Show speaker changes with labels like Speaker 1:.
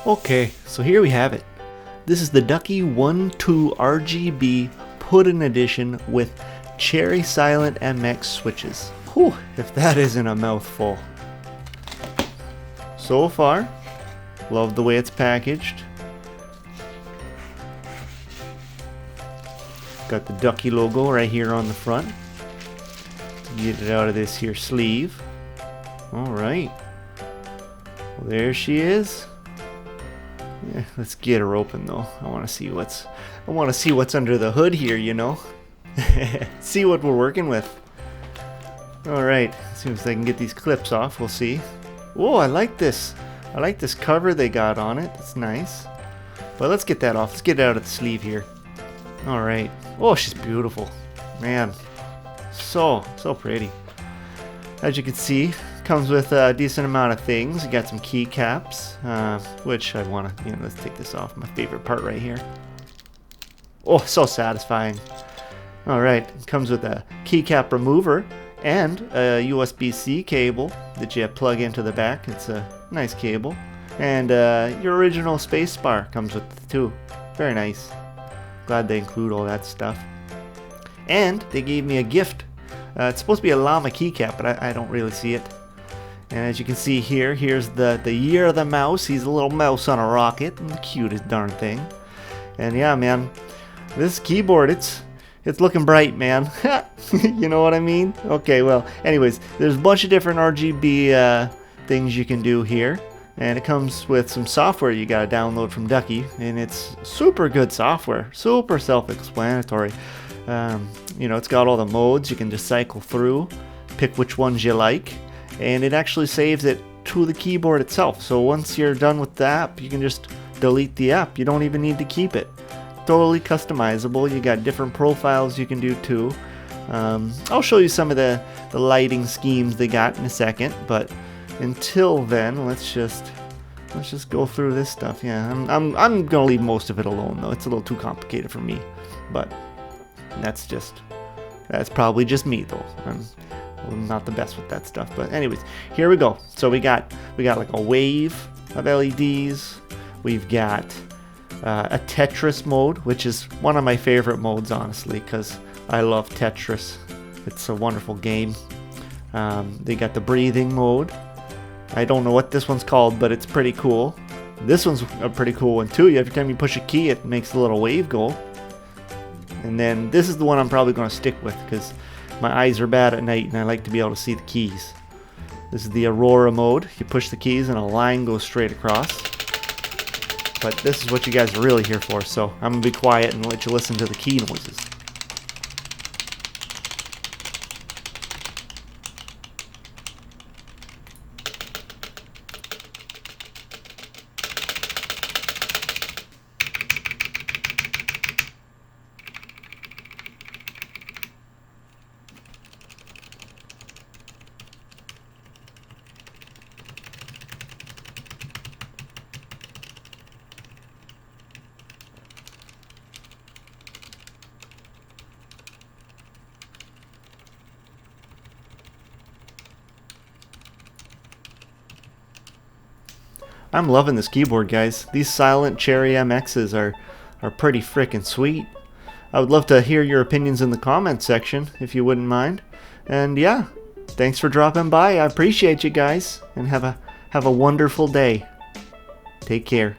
Speaker 1: Okay, so here we have it. This is the Ducky One 2 RGB Pudding Edition with Cherry Silent MX switches. Whew, if that isn't a mouthful. So far, love the way it's packaged. Got the Ducky logo right here on the front. Get it out of this here sleeve. Alright. Well, there she is. Yeah, let's get her open though. I want to see what's under the hood here, you know. See what we're working with. Alright, as soon as I can get these clips off, we'll see. Oh, I like this. I like this cover they got on it. It's nice. But let's get that off. Let's get it out of the sleeve here. Alright. Oh, she's beautiful. Man. So pretty. As you can see, comes with a decent amount of things. You got some keycaps, which I want to, let's take this off. My favorite part right here. Oh, so satisfying. Alright, comes with a keycap remover and a USB-C cable that you plug into the back. It's a nice cable. And your original space bar comes with it too. Very nice. Glad they include all that stuff. And they gave me a gift. It's supposed to be a llama keycap, but I don't really see it. And as you can see here, here's the year of the mouse. He's a little mouse on a rocket, and the cutest darn thing. And yeah, man, this keyboard, it's looking bright, man. You know what I mean? Okay, well, anyways, there's a bunch of different RGB things you can do here. And it comes with some software you gotta download from Ducky, and it's super good software, super self-explanatory. It's got all the modes you can just cycle through, pick which ones you like, and it actually saves it to the keyboard itself. So once you're done with the app, you can just delete the app. You don't even need to keep it. Totally customizable. You got different profiles you can do too. I'll show you some of the lighting schemes they got in a second, but until then, let's just go through this stuff. Yeah, I'm gonna leave most of it alone though. It's a little too complicated for me, but that's probably just me though. I'm not the best with that stuff, but anyways, here we go. So we got like a wave of LEDs. We've got a Tetris mode, which is one of my favorite modes, honestly, because I love Tetris. It's a wonderful game. They got the breathing mode. I don't know what this one's called, but it's pretty cool. This one's a pretty cool one too. Every time you push a key, it makes a little wave go. And then this is the one I'm probably going to stick with because my eyes are bad at night and I like to be able to see the keys. This is the Aurora mode. You push the keys and a line goes straight across. But this is what you guys are really here for, so I'm going to be quiet and let you listen to the key noises. I'm loving this keyboard, guys. These silent Cherry MXs are pretty frickin' sweet. I would love to hear your opinions in the comments section, if you wouldn't mind. And yeah, thanks for dropping by. I appreciate you guys, and have a wonderful day. Take care.